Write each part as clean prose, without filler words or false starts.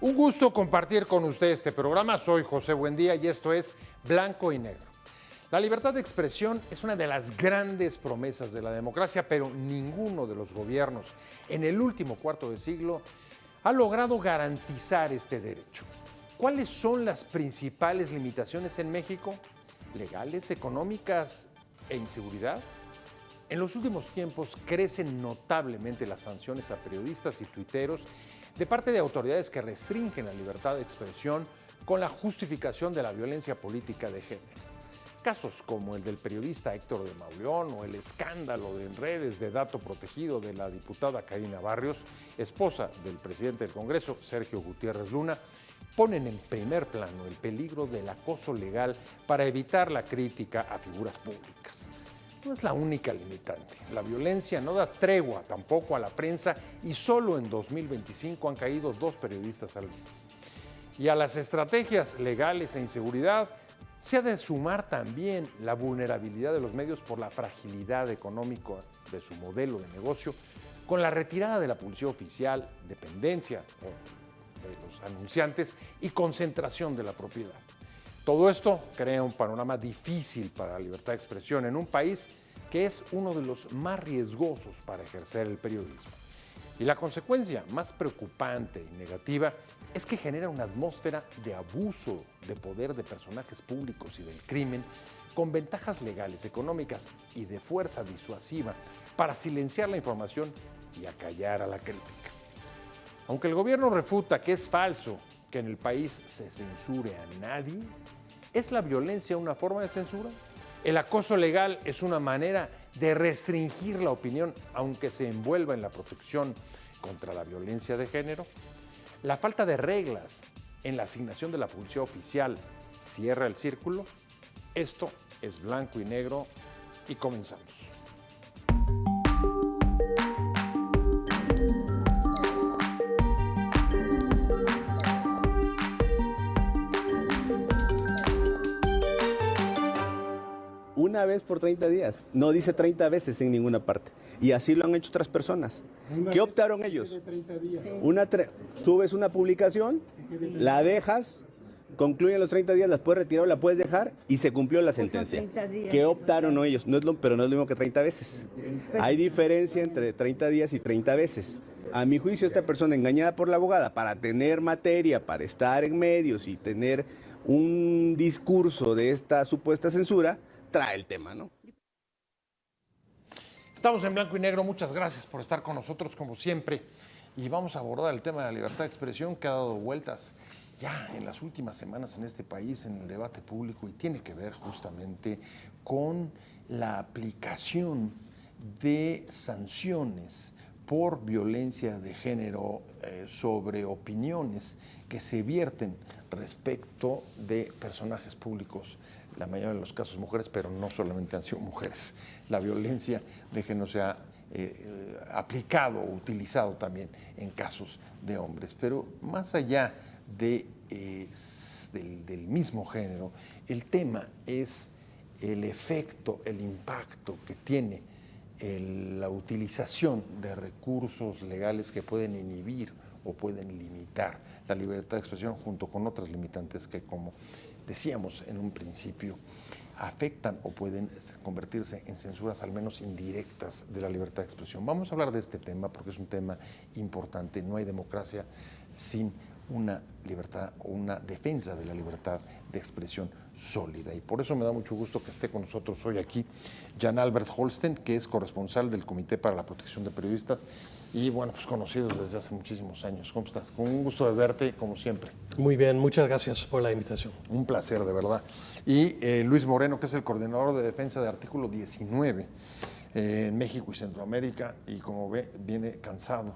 Un gusto compartir con usted este programa. Soy José Buendía y esto es Blanco y Negro. La libertad de expresión es una de las grandes promesas de la democracia, pero ninguno de los gobiernos en el último cuarto de siglo ha logrado garantizar este derecho. ¿Cuáles son las principales limitaciones en México? ¿Legales, económicas e inseguridad? En los últimos tiempos crecen notablemente las sanciones a periodistas y tuiteros de parte de autoridades que restringen la libertad de expresión con la justificación de la violencia política de género. Casos como el del periodista Héctor de Mauleón o el escándalo de redes de dato protegido de la diputada Karina Barrios, esposa del presidente del Congreso, Sergio Gutiérrez Luna, ponen en primer plano el peligro del acoso legal para evitar la crítica a figuras públicas. No es la única limitante. La violencia no da tregua tampoco a la prensa y solo en 2025 han caído 2 periodistas al mes. Y a las estrategias legales e inseguridad se ha de sumar también la vulnerabilidad de los medios por la fragilidad económica de su modelo de negocio, con la retirada de la publicidad oficial, dependencia de los anunciantes y concentración de la propiedad. Todo esto crea un panorama difícil para la libertad de expresión en un país que es uno de los más riesgosos para ejercer el periodismo. Y la consecuencia más preocupante y negativa es que genera una atmósfera de abuso de poder de personajes públicos y del crimen, con ventajas legales, económicas y de fuerza disuasiva para silenciar la información y acallar a la crítica. Aunque el gobierno refuta que es falso que en el país se censure a nadie, ¿es la violencia una forma de censura? ¿El acoso legal es una manera de restringir la opinión, aunque se envuelva en la protección contra la violencia de género? ¿La falta de reglas en la asignación de la publicidad oficial cierra el círculo? Esto es Blanco y Negro y comenzamos. Una vez por 30 días. No dice 30 veces en ninguna parte. Y así lo han hecho otras personas. ¿Qué optaron ellos? Subes una publicación, la dejas, concluyen los 30 días, las puedes retirar o la puedes dejar y se cumplió la sentencia. ¿Qué optaron ellos? Pero no es lo mismo que 30 veces. Hay diferencia entre 30 días y 30 veces. A mi juicio, esta persona engañada por la abogada para tener materia, para estar en medios y tener un discurso de esta supuesta censura, trae el tema, ¿no? Estamos en Blanco y Negro, muchas gracias por estar con nosotros como siempre y vamos a abordar el tema de la libertad de expresión que ha dado vueltas ya en las últimas semanas en este país, en el debate público, y tiene que ver justamente con la aplicación de sanciones por violencia de género sobre opiniones que se vierten respecto de personajes públicos, la mayoría de los casos mujeres, pero no solamente han sido mujeres. La violencia de género se ha aplicado o utilizado también en casos de hombres. Pero más allá del mismo género, el tema es el efecto, el impacto que tiene la utilización de recursos legales que pueden inhibir o pueden limitar la libertad de expresión junto con otras limitantes que, como decíamos en un principio, afectan o pueden convertirse en censuras al menos indirectas de la libertad de expresión. Vamos a hablar de este tema porque es un tema importante. No hay democracia sin una libertad o una defensa de la libertad de expresión sólida. Y por eso me da mucho gusto que esté con nosotros hoy aquí Jan Albert Holsten, que es corresponsal del Comité para la Protección de Periodistas y, bueno, pues conocidos desde hace muchísimos años. ¿Cómo estás? Con un gusto de verte, como siempre. Muy bien, muchas gracias por la invitación. Un placer, de verdad. Y Luis Moreno, que es el coordinador de defensa de Artículo 19 en México y Centroamérica, y como ve, viene cansado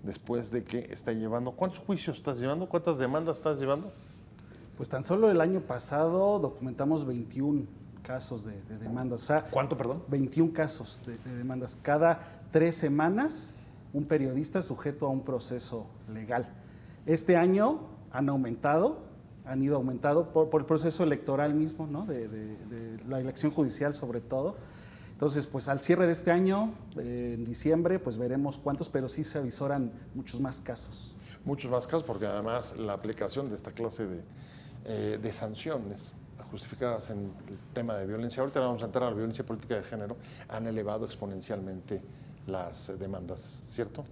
después de que está llevando... ¿Cuántos juicios estás llevando? ¿Cuántas demandas estás llevando? Pues tan solo el año pasado documentamos 21 casos de demandas. O sea, ¿cuánto, perdón? 21 casos de demandas. Cada 3 semanas un periodista es sujeto a un proceso legal. Este año han ido aumentando por el proceso electoral mismo, ¿no? de la elección judicial sobre todo. Entonces, pues al cierre de este año, en diciembre, pues veremos cuántos, pero sí se avisoran muchos más casos. muchos más casos, porque además la aplicación de esta clase de sanciones justificadas en el tema de violencia, ahorita vamos a entrar a la violencia política de género, han elevado exponencialmente las demandas, ¿cierto?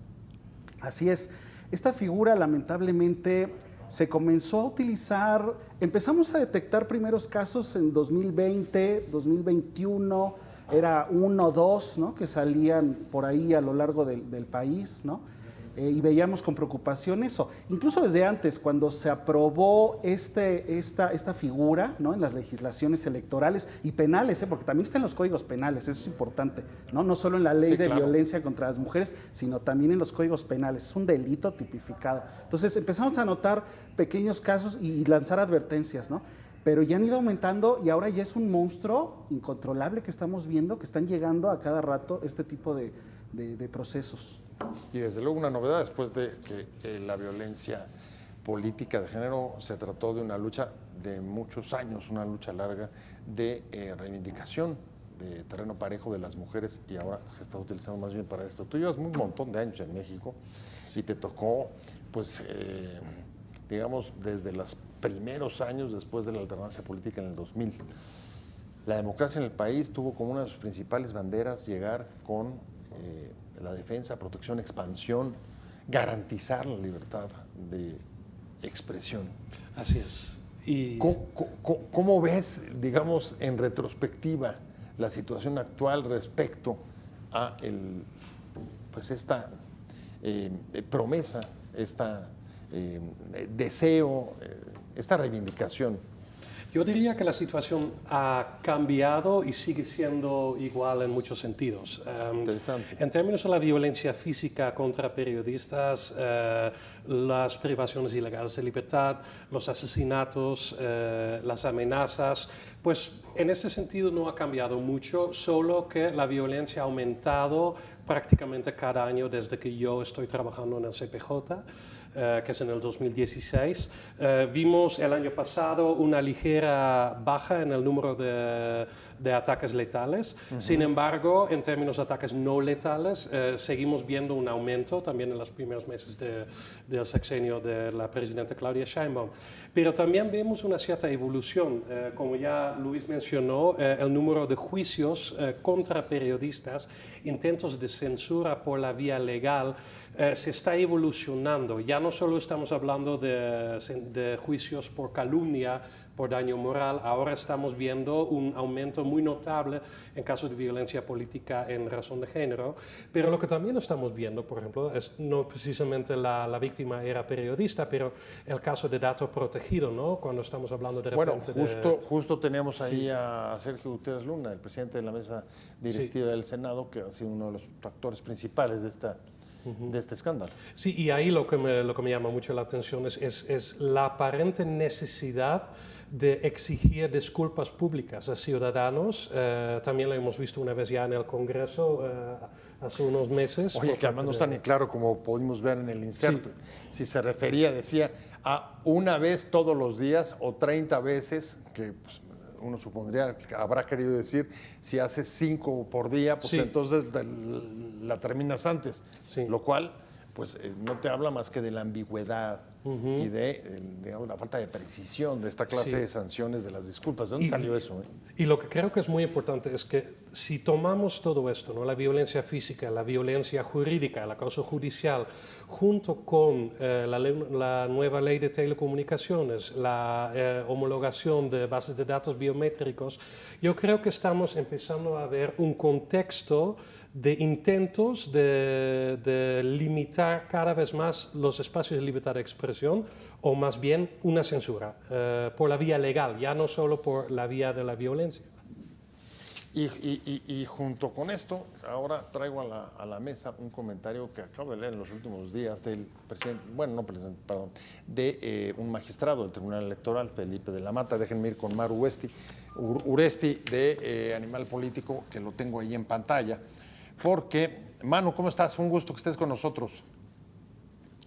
Así es. Esta figura lamentablemente se comenzó a utilizar, empezamos a detectar primeros casos en 2020, 2021, era 1 o 2, ¿no?, que salían por ahí a lo largo del país, ¿no? Y veíamos con preocupación eso. Incluso desde antes, cuando se aprobó esta figura, ¿no?, en las legislaciones electorales y penales, porque también está en los códigos penales, eso es importante, no solo en la ley de violencia contra las mujeres, sino también en los códigos penales. Es un delito tipificado. Entonces empezamos a notar pequeños casos y lanzar advertencias, ¿no? Pero ya han ido aumentando y ahora ya es un monstruo incontrolable que estamos viendo, que están llegando a cada rato este tipo de procesos. Y desde luego una novedad después de que la violencia política de género se trató de una lucha de muchos años, una lucha larga de reivindicación de terreno parejo de las mujeres, y ahora se está utilizando más bien para esto. Tú llevas un montón de años en México y te tocó, pues, digamos, desde los primeros años después de la alternancia política en el 2000. La democracia en el país tuvo como una de sus principales banderas llegar con la defensa, protección, expansión, garantizar la libertad de expresión. Así es. Y ¿Cómo ves, digamos, en retrospectiva, la situación actual respecto a pues esta promesa, esta deseo, esta reivindicación? yo diría que la situación ha cambiado y sigue siendo igual en muchos sentidos. Interesante. En términos de la violencia física contra periodistas, las privaciones ilegales de libertad, los asesinatos, las amenazas, pues en ese sentido no ha cambiado mucho, solo que la violencia ha aumentado prácticamente cada año desde que yo estoy trabajando en el CPJ. Que es en el 2016. Vimos el año pasado una ligera baja en el número de ataques letales. Sin embargo, en términos de ataques no letales, seguimos viendo un aumento también en los primeros meses del sexenio de la presidenta Claudia Sheinbaum. Pero también vemos una cierta evolución. Como ya Luis mencionó, el número de juicios contra periodistas, intentos de censura por la vía legal, se está evolucionando. Ya no solo estamos hablando de juicios por calumnia, por daño moral, ahora estamos viendo un aumento muy notable en casos de violencia política en razón de género, pero lo que también estamos viendo, por ejemplo, es no precisamente la víctima era periodista, pero el caso de dato protegido, ¿no? Cuando estamos hablando de repente... Bueno, justo teníamos ahí a Sergio Gutiérrez Luna, el presidente de la mesa directiva del Senado, que ha sido uno de los actores principales de este escándalo. Sí, y ahí lo que me llama mucho la atención es la aparente necesidad de exigir disculpas públicas a ciudadanos. También lo hemos visto una vez ya en el Congreso hace unos meses. Oye, que además no está ni claro, como pudimos ver en el inserto, si se refería, decía, a una vez todos los días o 30 veces, que pues, uno supondría que habrá querido decir, si haces 5 por día, pues entonces la terminas antes, lo cual pues no te habla más que de la ambigüedad y de digamos, la falta de precisión de esta clase de sanciones de las disculpas. ¿De dónde salió eso? Y lo que creo que es muy importante es que si tomamos todo esto, ¿no? La violencia física, la violencia jurídica, la causa judicial, junto con la nueva ley de telecomunicaciones, la homologación de bases de datos biométricos, yo creo que estamos empezando a ver un contexto de intentos de limitar cada vez más los espacios de libertad de expresión, o más bien una censura por la vía legal, ya no solo por la vía de la violencia. Y junto con esto, ahora traigo a la mesa un comentario que acabo de leer en los últimos días del presidente, bueno, no presidente, perdón, de un magistrado del Tribunal Electoral, Felipe de la Mata. Déjenme ir con Maru Uresti de Animal Político, que lo tengo ahí en pantalla. Porque, Manu, ¿cómo estás? Un gusto que estés con nosotros.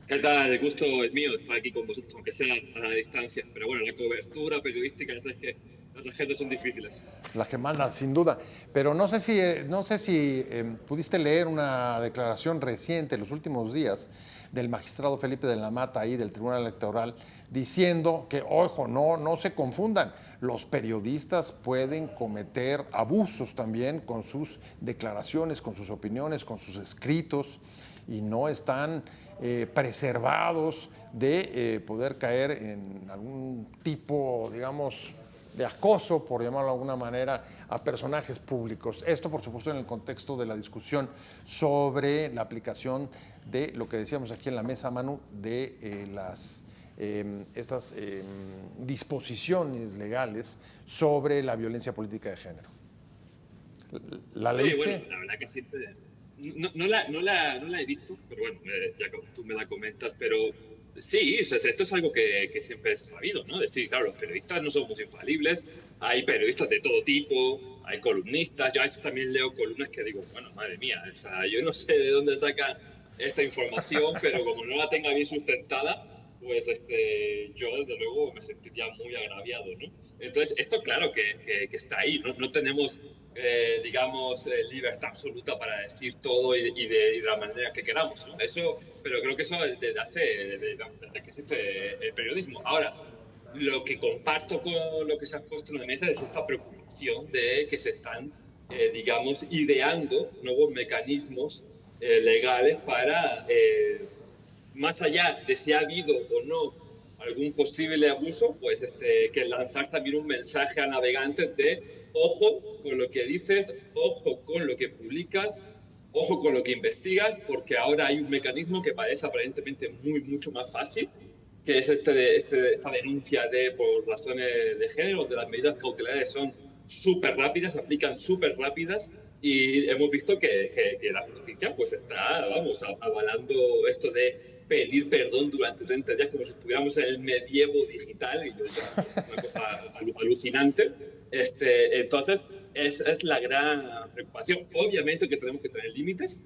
¿Qué tal? El gusto es mío de estar aquí con vosotros, aunque sea a la distancia. Pero bueno, la cobertura periodística, ya sabes que las agendas son difíciles. Las que mandan, sin duda. Pero no sé si pudiste leer una declaración reciente en los últimos días del magistrado Felipe de la Mata ahí del Tribunal Electoral, diciendo que, ojo, no se confundan, los periodistas pueden cometer abusos también con sus declaraciones, con sus opiniones, con sus escritos, y no están preservados de poder caer en algún tipo, digamos, de acoso, por llamarlo de alguna manera, a personajes públicos. Esto, por supuesto, en el contexto de la discusión sobre la aplicación de lo que decíamos aquí en la mesa, Manu, de estas disposiciones legales sobre la violencia política de género. ¿La leíste? Bueno, la verdad que siempre... No la he visto, pero bueno, ya que tú me la comentas, pero sí, o sea, esto es algo que siempre se ha sabido, ¿no? Es decir, claro, los periodistas no somos infalibles, hay periodistas de todo tipo, hay columnistas, yo a veces también leo columnas que digo, bueno, madre mía, o sea, yo no sé de dónde sacan esta información, pero como no la tenga bien sustentada, pues yo desde luego me sentiría muy agraviado, ¿no? Entonces, esto claro que está ahí, no tenemos, digamos, libertad absoluta para decir todo y de la manera que queramos, ¿no? Eso, pero creo que eso desde que existe el periodismo. Ahora, lo que comparto con lo que se ha puesto en la mesa es esta preocupación de que se están, digamos, ideando nuevos mecanismos legales para, más allá de si ha habido o no algún posible abuso, pues que lanzar también un mensaje a navegantes de ojo con lo que dices, ojo con lo que publicas, ojo con lo que investigas, porque ahora hay un mecanismo que parece aparentemente mucho más fácil, que es esta denuncia por razones de género, donde las medidas cautelares son súper rápidas, se aplican súper rápidas, y hemos visto que la justicia pues está, vamos, avalando esto de pedir perdón durante 30 días como si estuviéramos en el medievo digital, y es una cosa alucinante. Entonces, es la gran preocupación. Obviamente que tenemos que tener límites,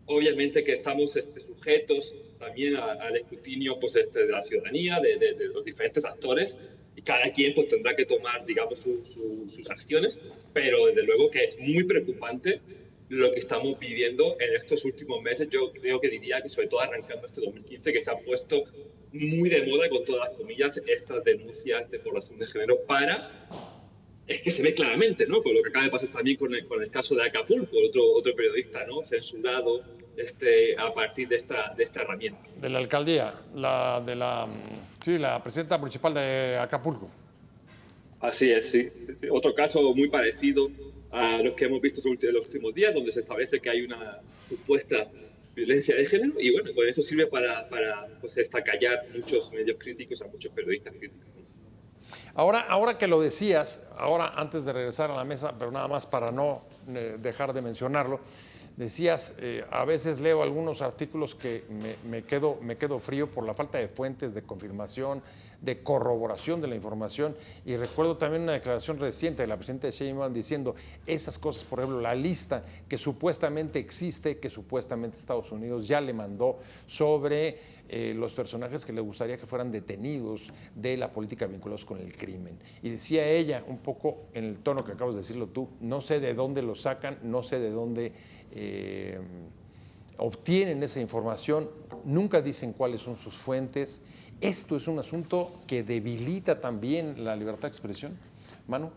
obviamente que estamos sujetos también al escrutinio pues, de la ciudadanía, de los diferentes actores, y cada quien pues, tendrá que tomar, digamos, sus acciones, pero desde luego que es muy preocupante lo que estamos viviendo en estos últimos meses. Yo creo que diría que sobre todo arrancando este 2015, que se han puesto muy de moda, con todas las comillas, estas denuncias de población de género es que se ve claramente, ¿no? Con lo que acaba de pasar también con el caso de Acapulco, otro periodista, ¿no? Censurado a partir de esta herramienta. De la alcaldía, la presidenta municipal de Acapulco. Así es, sí. Otro caso muy parecido a los que hemos visto en los últimos días, donde se establece que hay una supuesta violencia de género, y bueno, pues eso sirve para pues, callar muchos medios críticos, a muchos periodistas críticos. Ahora que lo decías, antes de regresar a la mesa, pero nada más para no dejar de mencionarlo, decías, a veces leo algunos artículos que me quedo frío por la falta de fuentes, de confirmación, de corroboración de la información, y recuerdo también una declaración reciente de la presidenta Sheinbaum diciendo esas cosas, por ejemplo, la lista que supuestamente existe, que supuestamente Estados Unidos ya le mandó sobre los personajes que le gustaría que fueran detenidos de la política vinculados con el crimen. Y decía ella, un poco en el tono que acabas de decirlo tú, no sé de dónde lo sacan, no sé de dónde obtienen esa información, nunca dicen cuáles son sus fuentes. ¿Esto es un asunto que debilita también la libertad de expresión, Manu?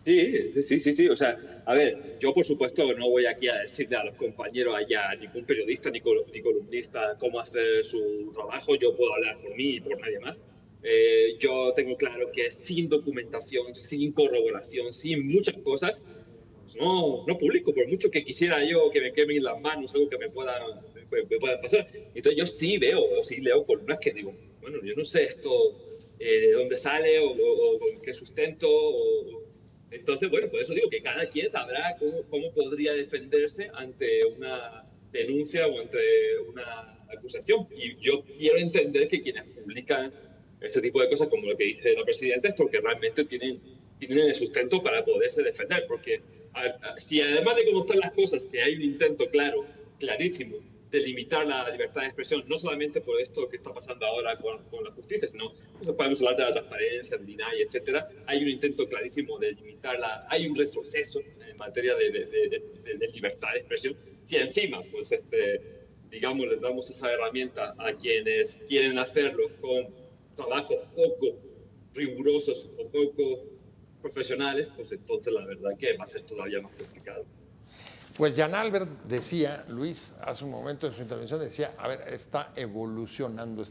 Sí. O sea, a ver, yo por supuesto no voy aquí a decirle a los compañeros allá, ningún periodista ni columnista, cómo hacer su trabajo. Yo puedo hablar por mí y por nadie más. Yo tengo claro que sin documentación, sin corroboración, sin muchas cosas, pues no publico, por mucho que quisiera yo que me quemen las manos, algo que me pueda pasar. Entonces yo sí leo columnas que digo, bueno, yo no sé esto de dónde sale o con qué sustento. Entonces, bueno, por eso digo que cada quien sabrá cómo podría defenderse ante una denuncia o ante una acusación. Y yo quiero entender que quienes publican ese tipo de cosas, como lo que dice la presidenta, es porque realmente tienen el sustento para poderse defender. Porque si además de cómo están las cosas, que hay un intento clarísimo, de limitar la libertad de expresión, no solamente por esto que está pasando ahora con la justicia, sino podemos hablar de la transparencia, del INAI, etcétera. Hay un intento clarísimo de limitarla, hay un retroceso en materia de libertad de expresión. Si encima, pues, digamos, les damos esa herramienta a quienes quieren hacerlo con trabajos poco rigurosos o poco profesionales, pues entonces la verdad que va a ser todavía más complicado. Pues Jan Albert decía, Luis, hace un momento en su intervención decía, a ver, está evolucionando,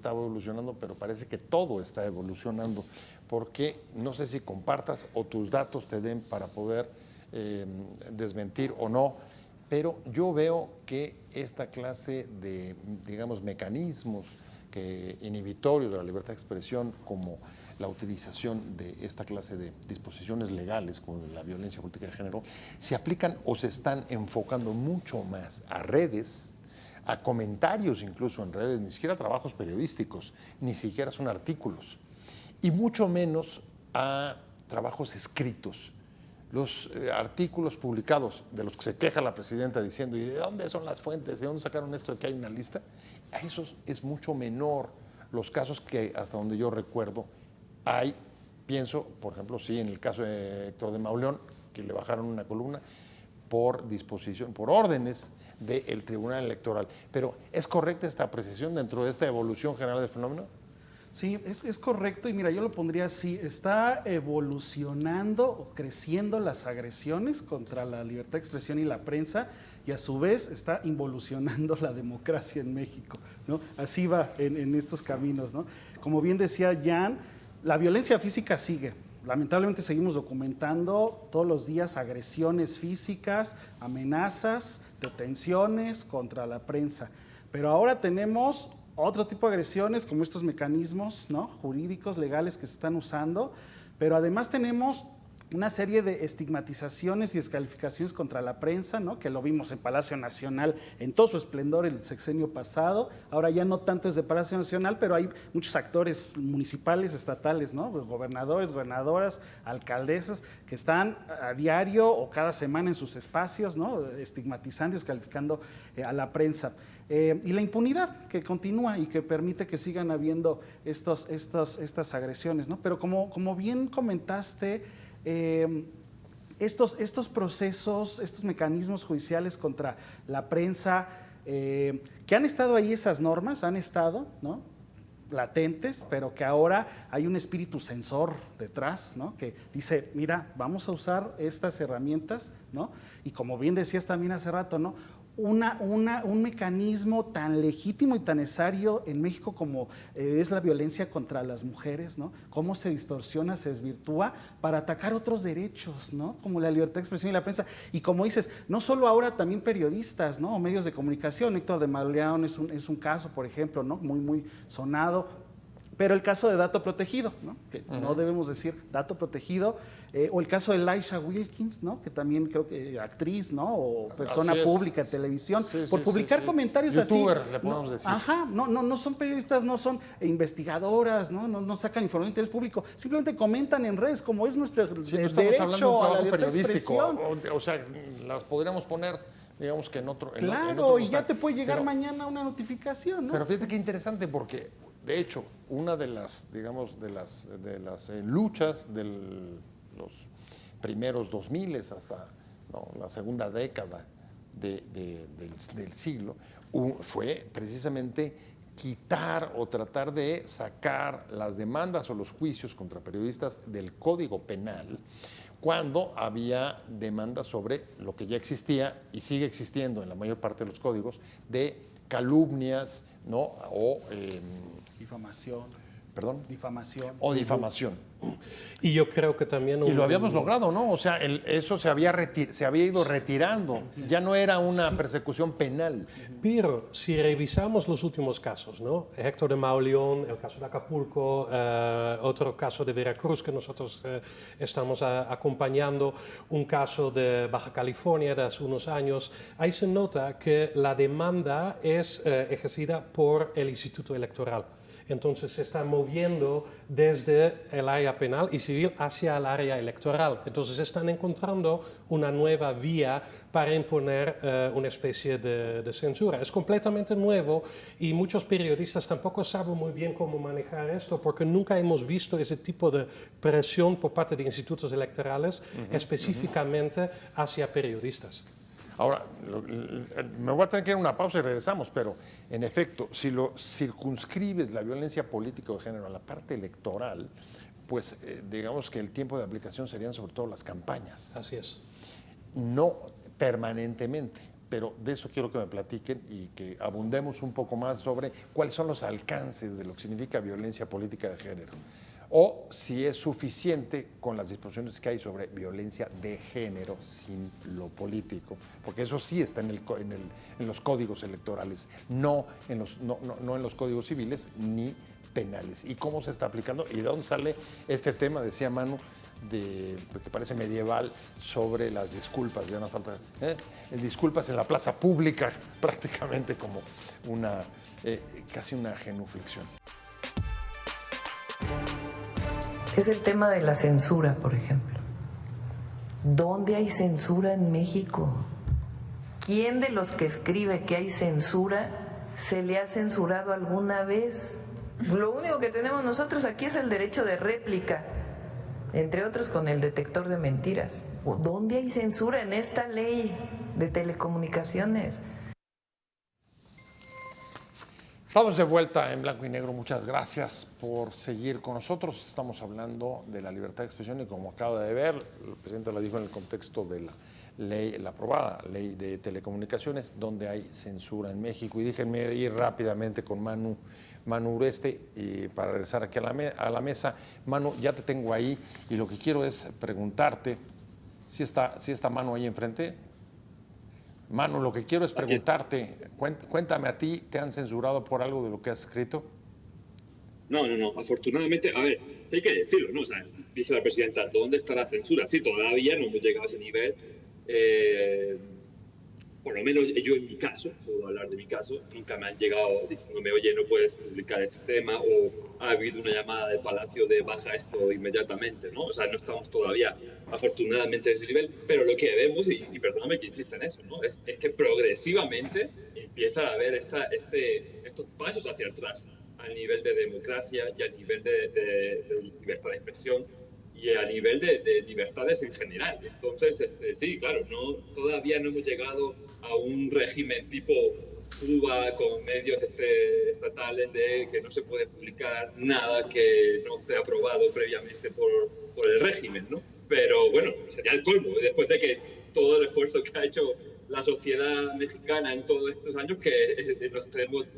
pero parece que todo está evolucionando, porque no sé si compartas o tus datos te den para poder desmentir o no, pero yo veo que esta clase de, digamos, mecanismos inhibitorios de la libertad de expresión, como la utilización de esta clase de disposiciones legales, como la violencia política de género, se aplican o se están enfocando mucho más a redes, a comentarios incluso en redes, ni siquiera a trabajos periodísticos, ni siquiera son artículos, y mucho menos a trabajos escritos. Los artículos publicados de los que se queja la presidenta diciendo, ¿y de dónde son las fuentes? ¿De dónde sacaron esto de que hay una lista? A esos es mucho menor los casos que, hasta donde yo recuerdo, hay, pienso, por ejemplo, sí, en el caso de Héctor de Mauleón, que le bajaron una columna por disposición, por órdenes del Tribunal Electoral. Pero, ¿es correcta esta apreciación dentro de esta evolución general del fenómeno? Sí, es correcto, y mira, yo lo pondría así: está evolucionando o creciendo las agresiones contra la libertad de expresión y la prensa, y a su vez está involucionando la democracia en México, ¿no? Así va en estos caminos, ¿no? Como bien decía Jan, la violencia física sigue. Lamentablemente seguimos documentando todos los días agresiones físicas, amenazas, detenciones contra la prensa, pero ahora tenemos otro tipo de agresiones, como estos mecanismos, ¿no?, jurídicos, legales, que se están usando, pero además tenemos una serie de estigmatizaciones y descalificaciones contra la prensa, ¿no?, que lo vimos en Palacio Nacional en todo su esplendor el sexenio pasado. Ahora ya no tanto es de Palacio Nacional, pero hay muchos actores municipales, estatales, ¿no?, gobernadores, gobernadoras, alcaldesas, que están a diario o cada semana en sus espacios, ¿no?, estigmatizando y descalificando a la prensa. Y la impunidad que continúa y que permite que sigan habiendo estas agresiones, ¿no? Pero como bien comentaste, estos procesos, estos mecanismos judiciales contra la prensa, que han estado ahí, esas normas han estado, ¿no?, latentes, pero que ahora hay un espíritu censor detrás, ¿no?, que dice, mira, vamos a usar estas herramientas, ¿no? Y como bien decías también hace rato, ¿no?, un mecanismo tan legítimo y tan necesario en México como es la violencia contra las mujeres, ¿no? Cómo se distorsiona, se desvirtúa para atacar otros derechos, ¿no?, como la libertad de expresión y la prensa. Y como dices, no solo ahora, también periodistas, ¿no?, o medios de comunicación. Héctor de Mauleón es un caso, por ejemplo, ¿no?, muy sonado. Pero el caso de dato protegido, ¿no?, que no debemos decir dato protegido, o el caso de Laisha Wilkins, ¿no?, que también creo que actriz, ¿no?, o persona pública de televisión, por publicar comentarios así. YouTuber, le podemos decir. Ajá, no son periodistas, no son investigadoras, no sacan información de interés público, simplemente comentan en redes, como es nuestro Sí, no derecho estamos hablando de un a la trabajo libertad de periodístico, expresión. o sea, las podríamos poner, digamos que en otro. Claro, y ya te puede llegar mañana una notificación, ¿no? Pero fíjate qué interesante, porque de hecho, una de las, digamos, de las luchas de los primeros 2000 hasta la segunda década del siglo, fue precisamente quitar o tratar de sacar las demandas o los juicios contra periodistas del Código Penal, cuando había demandas sobre lo que ya existía y sigue existiendo en la mayor parte de los códigos, de calumnias, ¿no?, o difamación. ¿Perdón? Difamación. O difamación. Y yo creo que también... Y lo habíamos logrado, ¿no? O sea, eso se había ido retirando. Ya no era una persecución penal. Pero si revisamos los últimos casos, ¿no?, Héctor de Mauleón, el caso de Acapulco, otro caso de Veracruz que nosotros estamos acompañando, un caso de Baja California de hace unos años, ahí se nota que la demanda es ejercida por el Instituto Electoral. Entonces se está moviendo desde el área penal y civil hacia el área electoral. Entonces están encontrando una nueva vía para imponer una especie de censura. Es completamente nuevo y muchos periodistas tampoco saben muy bien cómo manejar esto, porque nunca hemos visto ese tipo de presión por parte de institutos electorales específicamente hacia periodistas. Ahora, me voy a tener que ir a una pausa y regresamos, pero en efecto, si lo circunscribes la violencia política o de género a la parte electoral, pues digamos que el tiempo de aplicación serían sobre todo las campañas. Así es. No permanentemente, pero de eso quiero que me platiquen y que abundemos un poco más sobre cuáles son los alcances de lo que significa violencia política de género, o si es suficiente con las disposiciones que hay sobre violencia de género sin lo político, porque eso sí está en los códigos electorales, no en los códigos civiles ni penales. ¿Y cómo se está aplicando? ¿Y de dónde sale este tema, decía Manu, que parece medieval, sobre las disculpas? Ya no falta disculpas en la plaza pública, prácticamente como casi una genuflexión. Es el tema de la censura, por ejemplo. ¿Dónde hay censura en México? ¿Quién de los que escribe que hay censura se le ha censurado alguna vez? Lo único que tenemos nosotros aquí es el derecho de réplica, entre otros con el detector de mentiras. ¿Dónde hay censura en esta ley de telecomunicaciones? Estamos de vuelta en Blanco y Negro. Muchas gracias por seguir con nosotros. Estamos hablando de la libertad de expresión y, como acaba de ver, el presidente la dijo en el contexto de la aprobada ley de telecomunicaciones, donde hay censura en México. Y déjenme ir rápidamente con Manu Ureste y para regresar aquí a la mesa. Manu, ya te tengo ahí y lo que quiero es preguntarte si está Manu ahí enfrente. Manu, lo que quiero es preguntarte, cuéntame a ti, ¿te han censurado por algo de lo que has escrito? No, afortunadamente, a ver, sí hay que decirlo, ¿no? O sea, dice la presidenta, ¿dónde está la censura? Sí, todavía no hemos llegado a ese nivel. Por lo menos yo en mi caso, puedo hablar de mi caso, nunca me han llegado diciéndome, oye, no puedes publicar este tema, o ha habido una llamada de Palacio de baja esto inmediatamente, ¿no? O sea, no estamos todavía, afortunadamente, en ese nivel, pero lo que vemos, y perdóname que insista en eso, ¿no? Es que progresivamente empieza a haber estos pasos hacia atrás a nivel de democracia y a nivel de libertad de expresión y a nivel de libertades en general. Entonces, sí, claro, todavía no hemos llegado a un régimen tipo Cuba con medios estatales de que no se puede publicar nada que no esté aprobado previamente por el régimen, ¿no? Pero bueno, sería el colmo, después de que todo el esfuerzo que ha hecho la sociedad mexicana en todos estos años, que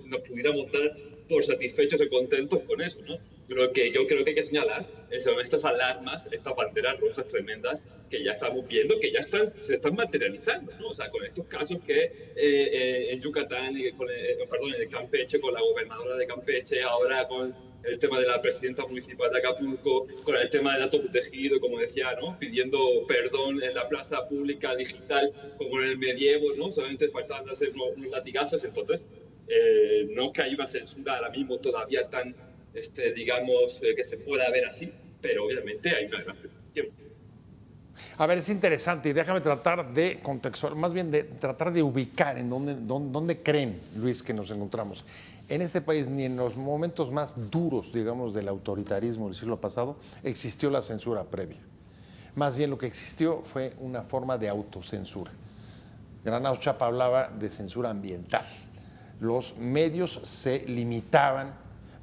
nos pudiéramos dar por satisfechos y contentos con eso, ¿no? Lo que yo creo que hay que señalar son estas alarmas, estas banderas rojas tremendas que ya estamos viendo, que ya se están materializando, ¿no? O sea, con estos casos que en Yucatán, en el Campeche, con la gobernadora de Campeche, ahora con el tema de la presidenta municipal de Acapulco, con el tema del dato protegido, como decía, ¿no? Pidiendo perdón en la plaza pública digital, como en el medievo, ¿no? Solamente faltaban hacer unos latigazos. Entonces, no que hay una censura ahora mismo todavía tan, digamos, que se pueda ver así, pero obviamente hay una gran preocupación. A ver, es interesante y déjame tratar de contextual, más bien de tratar de ubicar en dónde creen, Luis, que nos encontramos. En este país, ni en los momentos más duros, digamos, del autoritarismo del siglo pasado, existió la censura previa. Más bien lo que existió fue una forma de autocensura. Granados Chapa hablaba de censura ambiental. Los medios se limitaban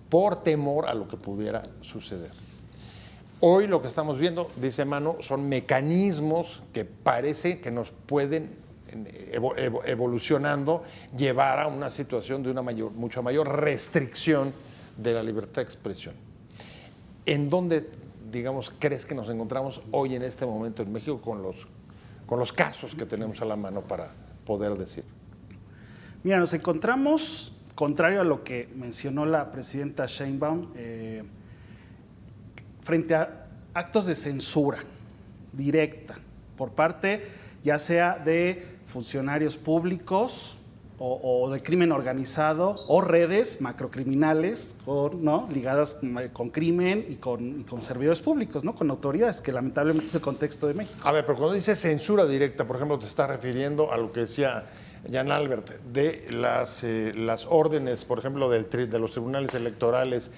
por temor a lo que pudiera suceder. Hoy lo que estamos viendo, dice Manu, son mecanismos que parece que nos pueden, evolucionando, llevar a una situación de mucho mayor restricción de la libertad de expresión. ¿En dónde, digamos, crees que nos encontramos hoy en este momento en México con los casos que tenemos a la mano para poder decir? Mira, nos encontramos, contrario a lo que mencionó la presidenta Sheinbaum, frente a actos de censura directa por parte ya sea de funcionarios públicos o de crimen organizado o redes macrocriminales ligadas con crimen y con servidores públicos, ¿no? Con autoridades, que lamentablemente es el contexto de México. A ver, pero cuando dices censura directa, por ejemplo, te estás refiriendo a lo que decía Jan Albert, de las órdenes, por ejemplo, de los tribunales electorales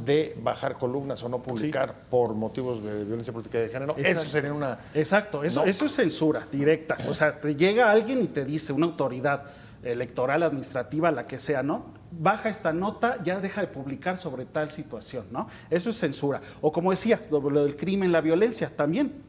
de bajar columnas o no publicar por motivos de violencia política de género. Exacto. Eso sería una... Exacto, eso ¿no? es censura directa. O sea, te llega alguien y te dice, una autoridad electoral, administrativa, la que sea, ¿no? Baja esta nota, ya deja de publicar sobre tal situación, ¿no? Eso es censura. O como decía, lo del crimen, la violencia, también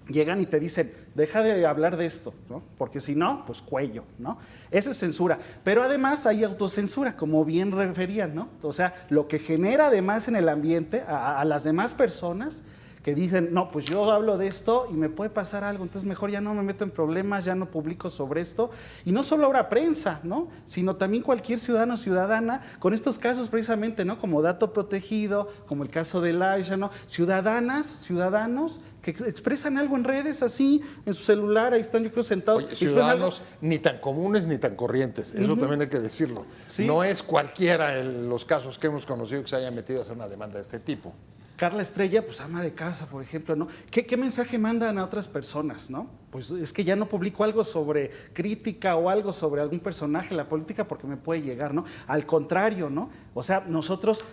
llegan y te dicen, deja de hablar de esto, ¿no? Porque si no, pues cuello, ¿no? Eso es censura. Pero además hay autocensura, como bien referían, ¿no? O sea, lo que genera además en el ambiente a las demás personas que dicen, no, pues yo hablo de esto y me puede pasar algo, entonces mejor ya no me meto en problemas, ya no publico sobre esto. Y no solo ahora prensa, ¿no? Sino también cualquier ciudadano o ciudadana, con estos casos precisamente, ¿no? Como dato protegido, como el caso de Laisha, ¿no? Ciudadanas, ciudadanos que expresan algo en redes así, en su celular, ahí están yo creo sentados. Oye, ciudadanos ni tan comunes ni tan corrientes, eso también hay que decirlo. Sí. No es cualquiera en los casos que hemos conocido que se haya metido a hacer una demanda de este tipo. Carla Estrella, pues ama de casa, por ejemplo, ¿no? ¿Qué mensaje mandan a otras personas, no? Pues es que ya no publico algo sobre crítica o algo sobre algún personaje en la política porque me puede llegar, ¿no? Al contrario, ¿no? O sea, nosotros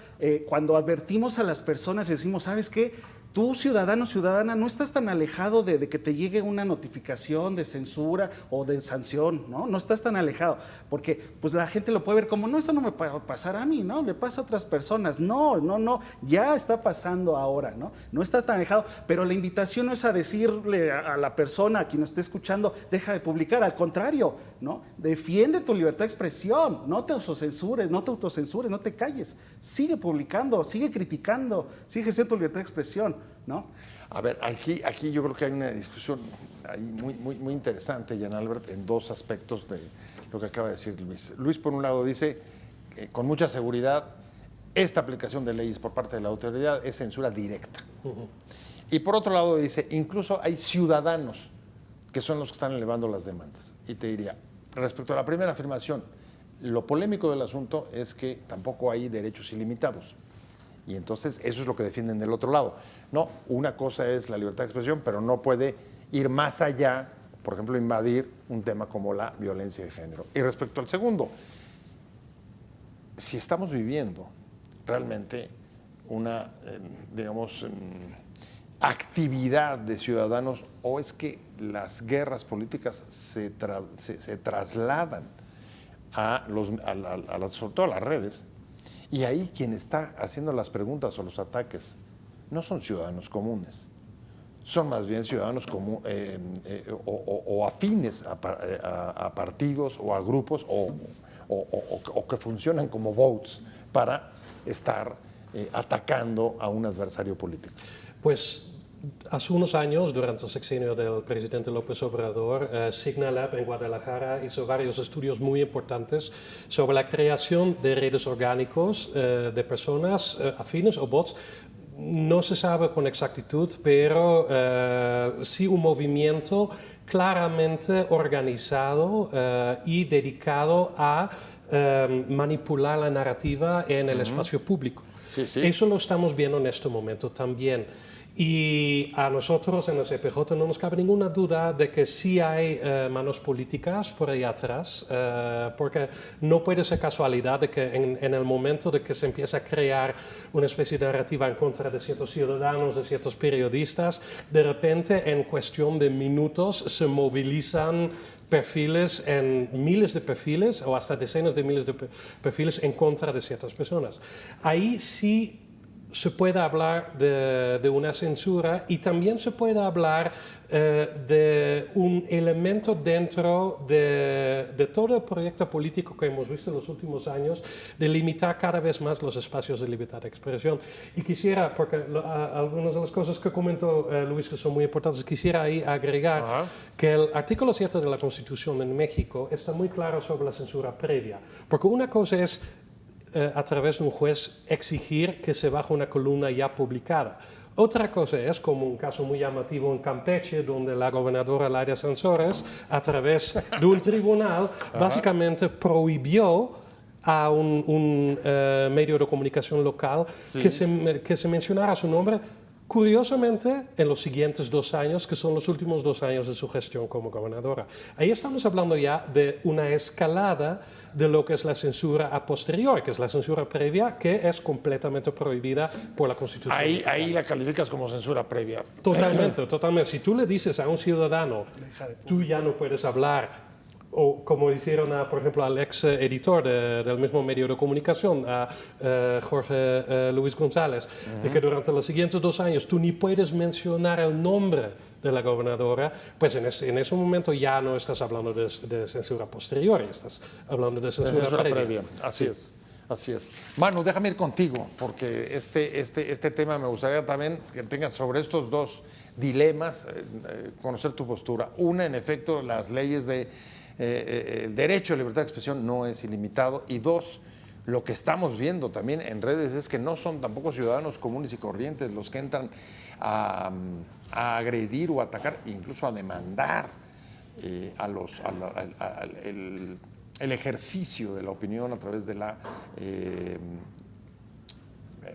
cuando advertimos a las personas decimos, ¿sabes qué? Tú, ciudadano, ciudadana, no estás tan alejado de que te llegue una notificación de censura o de sanción, ¿no? No estás tan alejado, porque pues la gente lo puede ver como, no, eso no me va a pasar a mí, ¿no? Le pasa a otras personas. No, ya está pasando ahora, ¿no? No está tan alejado, pero la invitación no es a decirle a la persona, a quien esté escuchando, deja de publicar, al contrario, ¿no? Defiende tu libertad de expresión, no te autocensures, no te calles, sigue publicando, sigue criticando, sigue ejerciendo tu libertad de expresión, ¿no? A ver, aquí yo creo que hay una discusión ahí muy interesante, Jan Albert, en dos aspectos de lo que acaba de decir Luis. Luis, por un lado, dice con mucha seguridad, esta aplicación de leyes por parte de la autoridad es censura directa. Y por otro lado dice, incluso hay ciudadanos que son los que están elevando las demandas. Y te diría, respecto a la primera afirmación, lo polémico del asunto es que tampoco hay derechos ilimitados. Y entonces eso es lo que defienden del otro lado. No, una cosa es la libertad de expresión, pero no puede ir más allá, por ejemplo, invadir un tema como la violencia de género. Y respecto al segundo, si estamos viviendo realmente una, actividad de ciudadanos, o es que las guerras políticas se trasladan sobre todo a las redes, y ahí quien está haciendo las preguntas o los ataques no son ciudadanos comunes, son más bien ciudadanos o afines a partidos o a grupos o que funcionan como bots para estar atacando a un adversario político. Pues hace unos años, durante el sexenio del presidente López Obrador, Signalab en Guadalajara hizo varios estudios muy importantes sobre la creación de redes orgánicos de personas afines o bots. No se sabe con exactitud, pero sí un movimiento claramente organizado y dedicado a manipular la narrativa en el espacio público. Sí, sí. Eso lo estamos viendo en este momento también. Y a nosotros en el CPJ no nos cabe ninguna duda de que sí hay manos políticas por ahí atrás, porque no puede ser casualidad de que en el momento de que se empieza a crear una especie de narrativa en contra de ciertos ciudadanos, de ciertos periodistas, de repente en cuestión de minutos se movilizan perfiles, en miles de perfiles o hasta decenas de miles de perfiles en contra de ciertas personas. Ahí sí se puede hablar de una censura y también se puede hablar de un elemento dentro de todo el proyecto político que hemos visto en los últimos años de limitar cada vez más los espacios de libertad de expresión. Y quisiera, porque algunas de las cosas que comentó Luis que son muy importantes, quisiera ahí agregar que el artículo 7 de la Constitución en México está muy claro sobre la censura previa. Porque una cosa es a través de un juez exigir que se baje una columna ya publicada. Otra cosa es, como un caso muy llamativo en Campeche, donde la gobernadora Laida Sansores, a través de un tribunal, básicamente prohibió a un medio de comunicación local que se mencionara su nombre Curiosamente, en los siguientes 2 años, que son los últimos 2 años de su gestión como gobernadora. Ahí estamos hablando ya de una escalada de lo que es la censura a posteriori, que es la censura previa, que es completamente prohibida por la Constitución. Ahí la calificas como censura previa. Totalmente, totalmente. Si tú le dices a un ciudadano, tú ya no puedes hablar, o como hicieron, por ejemplo, al ex editor del mismo medio de comunicación, a Jorge Luis González, de que durante los siguientes 2 años tú ni puedes mencionar el nombre de la gobernadora, pues en ese momento ya no estás hablando de censura posterior, estás hablando de censura previa. Así es. Así es. Manu, déjame ir contigo, porque este tema me gustaría también que tengas sobre estos 2 dilemas, conocer tu postura. Una, en efecto, las leyes el derecho a libertad de expresión no es ilimitado. Y 2, lo que estamos viendo también en redes es que no son tampoco ciudadanos comunes y corrientes los que entran a agredir o atacar, incluso a demandar el ejercicio de la opinión a través de la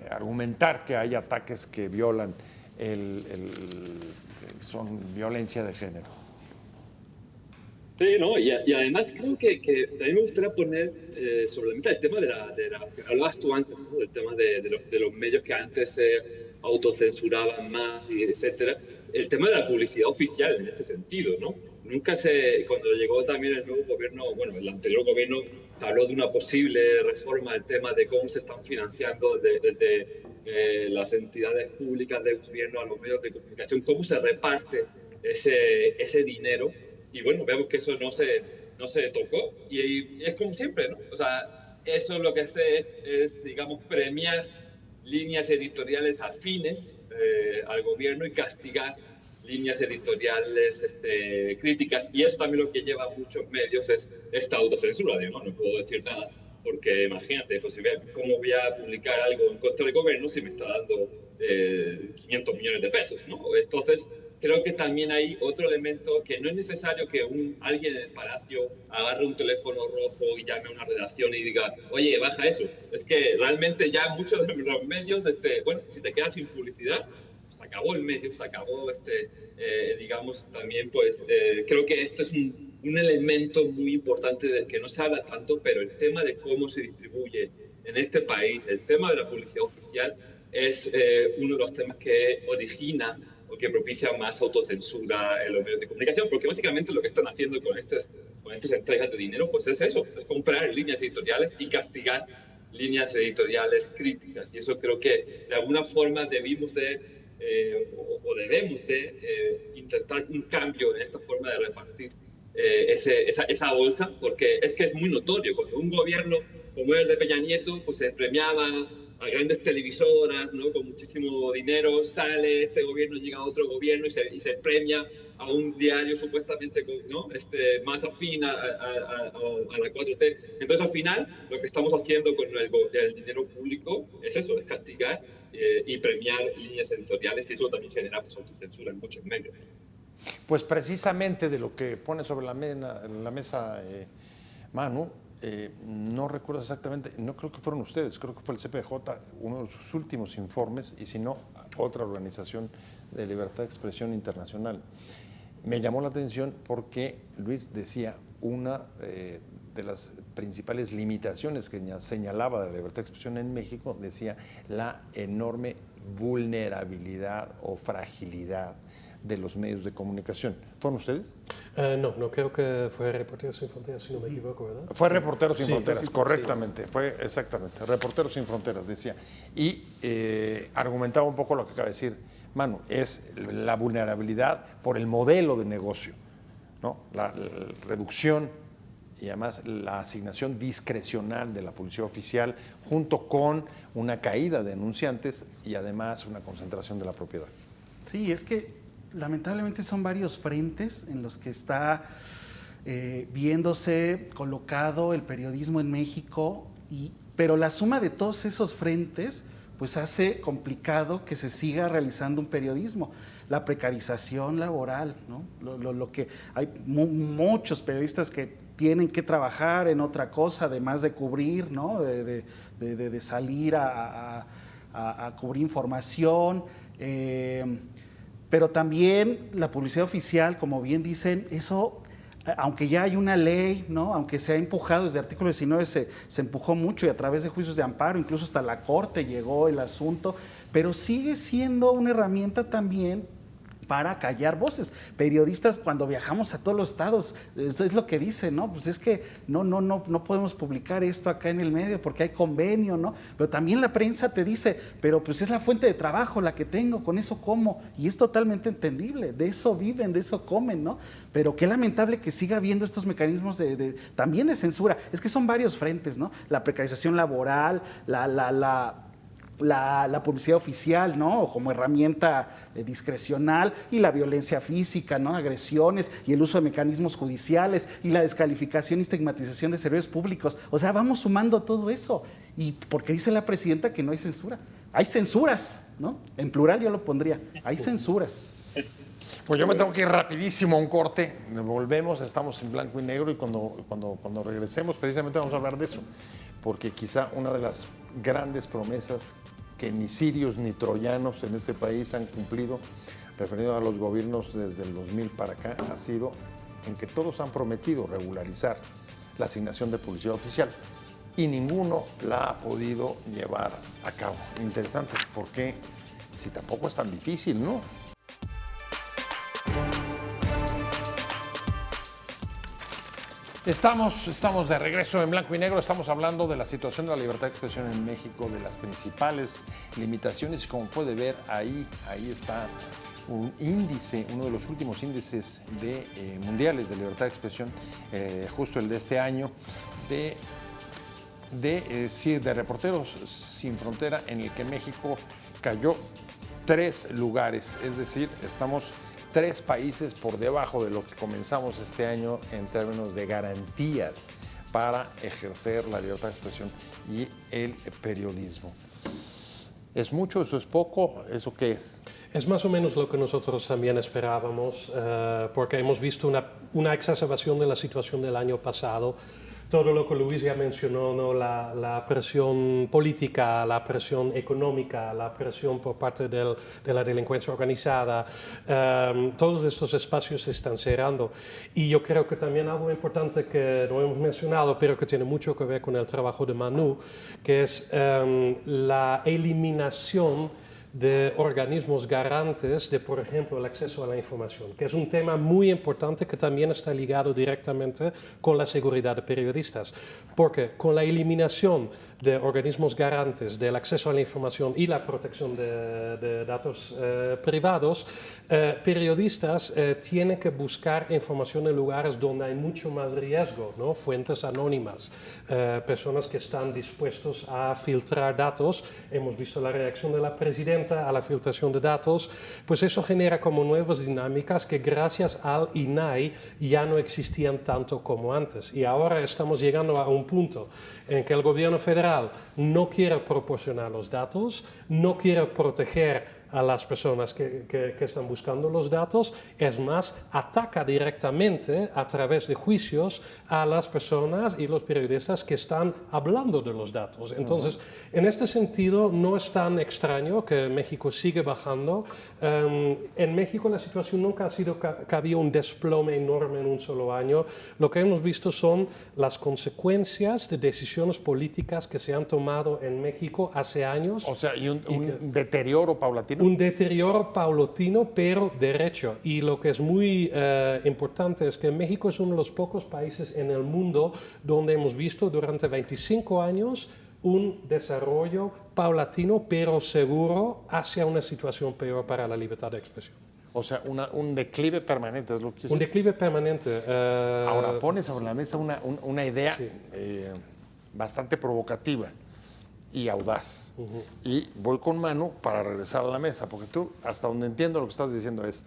argumentar que hay ataques que violan son violencia de género. Sí, no, y además creo que también me gustaría poner sobre la mesa el tema hablabas tú antes, ¿no? Del tema de los medios que antes se autocensuraban más, y etcétera. El tema de la publicidad oficial en este sentido, ¿no? Cuando llegó también el nuevo gobierno, bueno, el anterior gobierno se habló de una posible reforma del tema de cómo se están financiando desde las entidades públicas del gobierno a los medios de comunicación, cómo se reparte ese dinero. Y bueno, vemos que eso no se tocó y es como siempre, ¿no? O sea, eso lo que hace es digamos, premiar líneas editoriales afines al gobierno y castigar líneas editoriales críticas. Y eso también lo que lleva a muchos medios es esta autocensura, digamos, no puedo decir nada, porque imagínate, pues, ¿cómo voy a publicar algo en contra del gobierno si me está dando 500 millones de pesos, ¿no? Entonces, creo que también hay otro elemento que no es necesario que alguien en el Palacio agarre un teléfono rojo y llame a una redacción y diga, oye, baja eso. Es que realmente ya muchos de los medios, bueno, si te quedas sin publicidad, se acabó el medio, se acabó, digamos, también, pues, creo que esto es un elemento muy importante del que no se habla tanto, pero el tema de cómo se distribuye en este país, el tema de la publicidad oficial, es uno de los temas que origina o que propicia más autocensura en los medios de comunicación, porque básicamente lo que están haciendo con estas entregas de dinero, pues es eso, es comprar líneas editoriales y castigar líneas editoriales críticas. Y eso creo que de alguna forma debemos de intentar un cambio en esta forma de repartir esa bolsa, porque es que es muy notorio, cuando un gobierno como el de Peña Nieto, pues se premiaba a grandes televisoras, ¿no? Con muchísimo dinero, sale este gobierno, llega a otro gobierno y se premia a un diario supuestamente, ¿no? Más afín a la 4T. Entonces, al final, lo que estamos haciendo con el dinero público es eso, es castigar y premiar líneas editoriales, y eso también genera pues, autocensura en muchos medios. Pues precisamente de lo que pone sobre la mesa Manu, no recuerdo exactamente, no creo que fueron ustedes, creo que fue el CPJ, uno de sus últimos informes, y si no, otra organización de libertad de expresión internacional. Me llamó la atención porque Luis decía una de las principales limitaciones que señalaba de la libertad de expresión en México, decía la enorme vulnerabilidad o fragilidad de los medios de comunicación. ¿Fueron ustedes? No creo que fue Reporteros Sin Fronteras, si no me equivoco, ¿verdad? Fue Reporteros Sin Fronteras, sí, correctamente, fue exactamente, Reporteros Sin Fronteras, decía. Y argumentaba un poco lo que acaba de decir Manu, es la vulnerabilidad por el modelo de negocio, ¿no? La reducción y además la asignación discrecional de la publicidad oficial junto con una caída de denunciantes y además una concentración de la propiedad. Sí, es que lamentablemente son varios frentes en los que está viéndose colocado el periodismo en México, pero la suma de todos esos frentes pues hace complicado que se siga realizando un periodismo. La precarización laboral, ¿no? Lo que hay muchos periodistas que tienen que trabajar en otra cosa, además de cubrir, ¿no? de salir a cubrir información. Pero también la publicidad oficial, como bien dicen, eso, aunque ya hay una ley, ¿no? Aunque se ha empujado desde el artículo 19, se empujó mucho y a través de juicios de amparo, incluso hasta la Corte llegó el asunto, pero sigue siendo una herramienta también para callar voces. Periodistas, cuando viajamos a todos los estados, eso es lo que dicen, ¿no? Pues es que no podemos publicar esto acá en el medio porque hay convenio, ¿no? Pero también la prensa te dice, pero pues es la fuente de trabajo la que tengo, con eso como, y es totalmente entendible, de eso viven, de eso comen, ¿no? Pero qué lamentable que siga habiendo estos mecanismos también de censura. Es que son varios frentes, ¿no? La precarización laboral, la publicidad oficial, ¿no? Como herramienta discrecional, y la violencia física, ¿no? Agresiones y el uso de mecanismos judiciales y la descalificación y estigmatización de servicios públicos. O sea, vamos sumando todo eso. Y porque dice la presidenta que no hay censura. Hay censuras, ¿no? En plural yo lo pondría. Hay censuras. Pues yo me tengo que ir rapidísimo a un corte. Volvemos, estamos en blanco y negro y cuando regresemos precisamente vamos a hablar de eso. Porque quizá una de las grandes promesas que ni sirios ni troyanos en este país han cumplido, referido a los gobiernos desde el 2000 para acá, ha sido en que todos han prometido regularizar la asignación de publicidad oficial y ninguno la ha podido llevar a cabo. Interesante, porque si tampoco es tan difícil, ¿no? Estamos de regreso en blanco y negro, estamos hablando de la situación de la libertad de expresión en México, de las principales limitaciones y como puede ver ahí está un índice, uno de los últimos índices mundiales de libertad de expresión, justo el de este año, de Reporteros Sin Frontera, en el que México cayó 3 lugares, es decir, estamos 3 países por debajo de lo que comenzamos este año en términos de garantías para ejercer la libertad de expresión y el periodismo. ¿Es mucho? ¿Eso es poco? ¿Eso qué es? Es más o menos lo que nosotros también esperábamos, porque hemos visto una exacerbación de la situación del año pasado. Todo lo que Luis ya mencionó, ¿no? La presión política, la presión económica, la presión por parte de la delincuencia organizada, todos estos espacios se están cerrando. Y yo creo que también algo importante que no hemos mencionado, pero que tiene mucho que ver con el trabajo de Manu, que es la eliminación de organismos garantes de, por ejemplo, el acceso a la información, que es un tema muy importante que también está ligado directamente con la seguridad de periodistas, porque con la eliminación de organismos garantes del acceso a la información y la protección de datos privados, periodistas tienen que buscar información en lugares donde hay mucho más riesgo, ¿no? Fuentes anónimas, personas que están dispuestos a filtrar datos. Hemos visto la reacción de la presidenta a la filtración de datos, pues eso genera como nuevas dinámicas que gracias al INAI ya no existían tanto como antes. Y ahora estamos llegando a un punto en que el gobierno federal no quiere proporcionar los datos, no quiere proteger a las personas que están buscando los datos, es más, ataca directamente a través de juicios a las personas y los periodistas que están hablando de los datos. Entonces, en este sentido, no es tan extraño que México sigue bajando. En México la situación nunca ha sido que había un desplome enorme en un solo año. Lo que hemos visto son las consecuencias de decisiones políticas que se han tomado en México hace años. O sea, y un deterioro paulatino. Un deterioro paulatino, pero derecho. Y lo que es muy importante es que México es uno de los pocos países en el mundo donde hemos visto durante 25 años un desarrollo paulatino, pero seguro, hacia una situación peor para la libertad de expresión. O sea, un declive permanente, es lo que Un declive permanente. Ahora pone sobre la mesa una idea sí. Bastante provocativa y audaz. Y voy con Manu para regresar a la mesa, porque tú, hasta donde entiendo lo que estás diciendo es,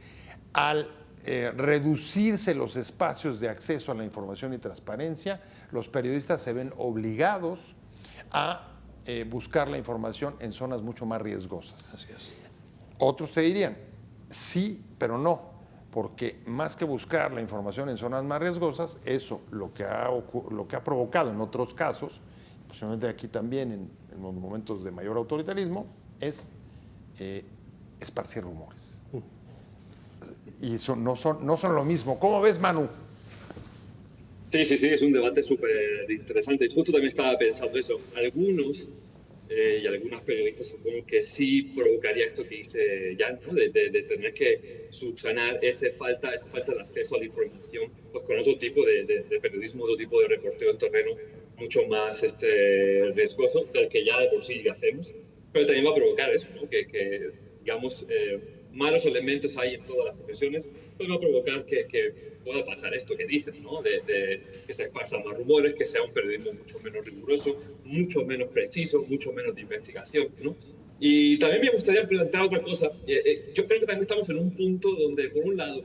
al reducirse los espacios de acceso a la información y transparencia, los periodistas se ven obligados a buscar la información en zonas mucho más riesgosas. Así es. Otros te dirían, sí, pero no, porque más que buscar la información en zonas más riesgosas, eso lo que ha provocado en otros casos, posiblemente aquí también en los momentos de mayor autoritarismo, es esparcir rumores. Y no son lo mismo. ¿Cómo ves, Manu? Sí, es un debate súper interesante. Justo también estaba pensando eso. Algunos y algunas periodistas supongo que sí provocaría esto que dice Jan, ¿no? de tener que subsanar esa falta de acceso a la información pues con otro tipo de periodismo, otro tipo de reporteo en terreno mucho más riesgoso del que ya de por sí hacemos. Pero también va a provocar eso, ¿no? que digamos, malos elementos hay en todas las profesiones, pues va a provocar que pueda pasar esto que dicen, ¿no? de que se esparzan más rumores, que sea un periodismo mucho menos riguroso, mucho menos preciso, mucho menos de investigación, ¿no? Y también me gustaría plantear otra cosa. Yo creo que también estamos en un punto donde, por un lado,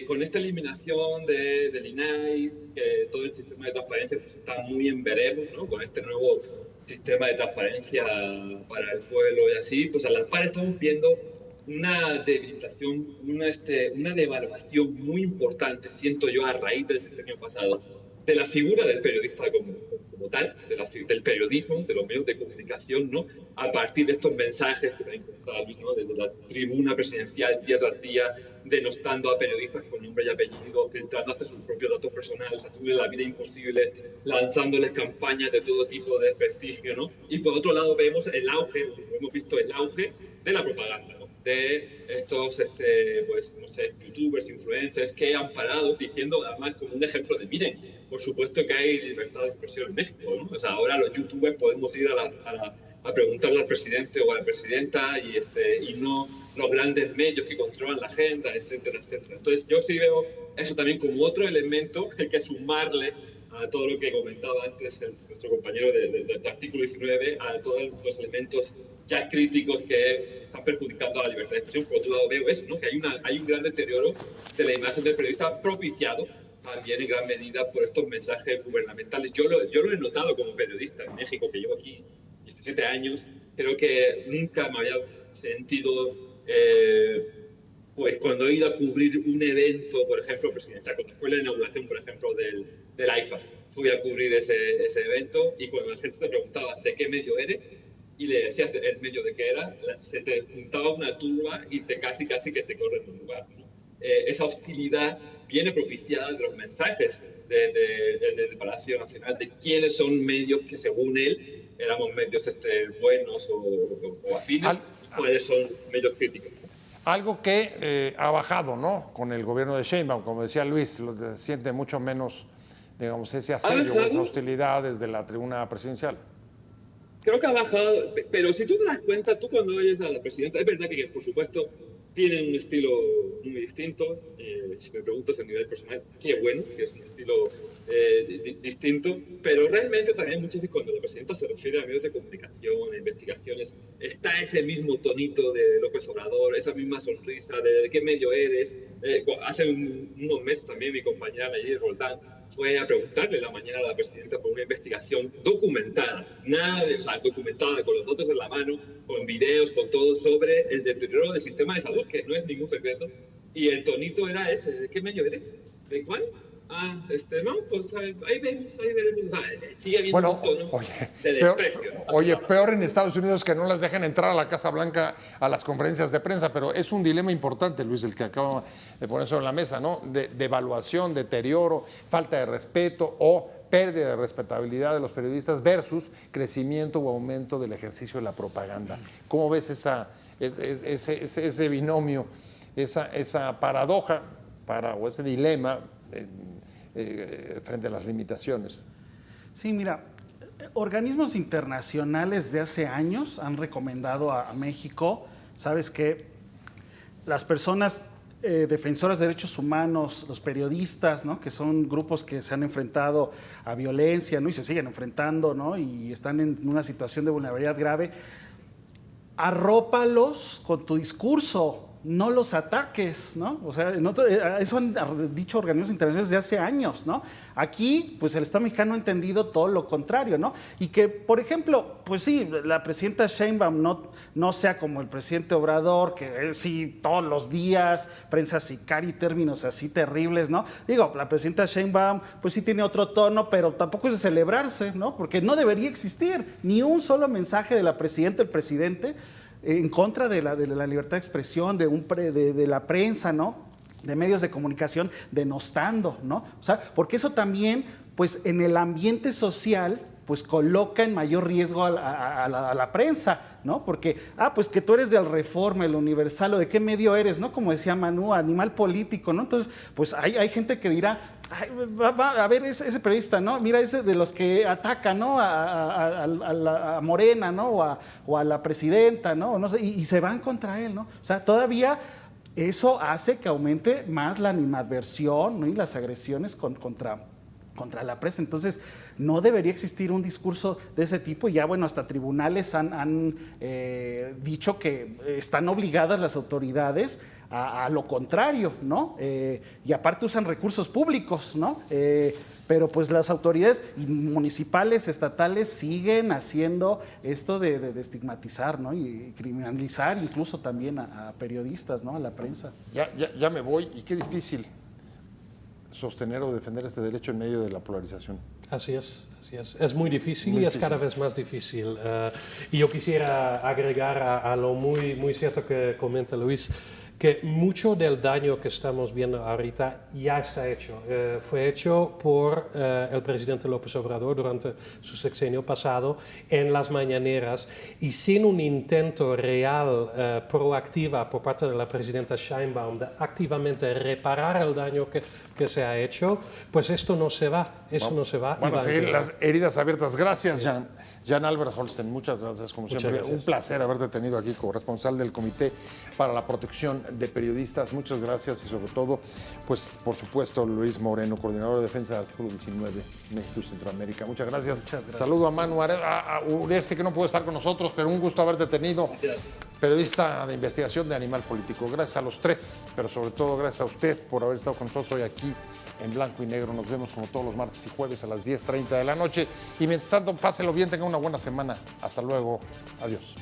con esta eliminación del INAI, que todo el sistema de transparencia pues, está muy en veremos, ¿no? Con este nuevo sistema de transparencia para el pueblo y así, pues a la par estamos viendo una debilitación, una devaluación muy importante, siento yo, a raíz del sexenio pasado, de la figura del periodista como tal, del periodismo, de los medios de comunicación, ¿no? A partir de estos mensajes que me contaba Luis, ¿no? Desde la tribuna presidencial día tras día, denostando a periodistas con nombre y apellido, filtrando hasta sus propios datos personales, haciéndoles la vida imposible, lanzándoles campañas de todo tipo de desprestigio, ¿no? Y por otro lado vemos hemos visto el auge de la propaganda, ¿no? De estos, pues, no sé, youtubers, influencers que han parado diciendo, además, como un ejemplo de, miren, por supuesto que hay libertad de expresión en México, ¿no? O sea, ahora los youtubers podemos ir a preguntarle al presidente o a la presidenta y no los grandes medios que controlan la agenda, etcétera, etcétera. Entonces, yo sí veo eso también como otro elemento que hay que sumarle a todo lo que comentaba antes nuestro compañero del artículo 19, a todos los elementos ya críticos que están perjudicando a la libertad de expresión. Por otro lado veo eso, ¿no? Que hay un gran deterioro de la imagen del periodista propiciado también en gran medida por estos mensajes gubernamentales. Yo lo he notado como periodista en México, que llevo aquí 17 años. Creo que nunca me había sentido, pues cuando he ido a cubrir un evento, por ejemplo, presidencial, cuando fue la inauguración, por ejemplo, del AIFA, fui a cubrir ese evento y cuando la gente te preguntaba ¿de qué medio eres? Y le decías el medio de qué era, se te juntaba una turba y casi que te corren de un lugar, ¿no? Esa hostilidad viene propiciada de los mensajes de Palacio Nacional de quiénes son medios que según él éramos medios buenos o afines, y cuáles son medios críticos. Algo que ha bajado, ¿no? Con el gobierno de Sheinbaum, como decía Luis, siente mucho menos, digamos, ese asedio o esa hostilidad desde la tribuna presidencial. Creo que ha bajado, pero si tú te das cuenta, tú cuando oyes a la presidenta, es verdad que por supuesto tienen un estilo muy distinto. Si me preguntas a nivel personal, qué bueno que es un estilo distinto, pero realmente también muchas veces cuando la presidenta se refiere a medios de comunicación, a investigaciones, está ese mismo tonito de López Obrador, esa misma sonrisa de qué medio eres. Hace unos meses también mi compañera Nayeli Roldán fue a preguntarle la mañana a la presidenta por una investigación documentada, documentada con los datos en la mano, con videos, con todo, sobre el deterioro del sistema de salud, que no es ningún secreto, y el tonito era ese, ¿de qué medio eres? ¿De cuál? No, pues ahí veremos. Sigue habiendo un tono de desprecio. Peor en Estados Unidos que no las dejen entrar a la Casa Blanca a las conferencias de prensa, pero es un dilema importante, Luis, el que acabo de poner sobre la mesa, ¿no? De evaluación, deterioro, falta de respeto o pérdida de respetabilidad de los periodistas versus crecimiento o aumento del ejercicio de la propaganda. ¿Cómo ves ese binomio, esa paradoja o ese dilema frente a las limitaciones? Sí, mira, organismos internacionales de hace años han recomendado a México, sabes que las personas defensoras de derechos humanos, los periodistas, ¿no? Que son grupos que se han enfrentado a violencia, ¿no? Y se siguen enfrentando, ¿no? Y están en una situación de vulnerabilidad grave, arrópalos con tu discurso, no los ataques, ¿no? O sea, eso han dicho organismos internacionales de hace años, ¿no? Aquí, pues el Estado mexicano ha entendido todo lo contrario, ¿no? Y que, por ejemplo, pues sí, la presidenta Sheinbaum no sea como el presidente Obrador, que sí, todos los días, prensa sicaria y términos así terribles, ¿no? Digo, la presidenta Sheinbaum, pues sí tiene otro tono, pero tampoco es de celebrarse, ¿no? Porque no debería existir ni un solo mensaje de la presidenta, el presidente, en contra de la libertad de expresión, de la prensa, ¿no? De medios de comunicación, denostando, ¿no? O sea, porque eso también, pues en el ambiente social, pues coloca en mayor riesgo a la prensa, ¿no? Porque, pues que tú eres del Reforma, el Universal, o de qué medio eres, ¿no? Como decía Manu, animal político, ¿no? Entonces, pues hay gente que dirá, a ver, ese periodista, ¿no? Mira, ese de los que ataca, ¿no? A Morena, ¿no? O a la presidenta, ¿no? No sé, y se van contra él, ¿no? O sea, todavía eso hace que aumente más la animadversión, ¿no? Y las agresiones contra la prensa. Entonces, no debería existir un discurso de ese tipo. Ya, bueno, hasta tribunales han dicho que están obligadas las autoridades a lo contrario, ¿no? Y aparte usan recursos públicos, ¿no? Pero pues las autoridades municipales, estatales siguen haciendo esto de estigmatizar, ¿no? Y criminalizar incluso también a periodistas, ¿no? A la prensa. Ya me voy, y qué difícil sostener o defender este derecho en medio de la polarización. Así es, así es. Es muy difícil y es cada vez más difícil. Y yo quisiera agregar a lo muy cierto que comenta Luis, que mucho del daño que estamos viendo ahorita ya está hecho. Fue hecho por el presidente López Obrador durante su sexenio pasado en las mañaneras, y sin un intento real, proactiva por parte de la presidenta Sheinbaum de activamente reparar el daño que se ha hecho, pues esto no se va, no se va. Van a seguir las heridas abiertas. Gracias, Jan Albert Holsten, muchas gracias como siempre. Gracias. Un placer haberte tenido aquí, corresponsal del Comité para la Protección de Periodistas. Muchas gracias, y sobre todo, pues por supuesto, Luis Moreno, coordinador de defensa del artículo 19, México y Centroamérica. Muchas gracias. Saludo a Manu a Uresti, que no pudo estar con nosotros, pero un gusto haberte tenido. Periodista de investigación de Animal Político. Gracias a los tres, pero sobre todo gracias a usted por haber estado con nosotros hoy aquí en Blanco y Negro. Nos vemos como todos los martes y jueves a las 10:30 de la noche. Y mientras tanto, páselo bien, tenga una buena semana. Hasta luego. Adiós.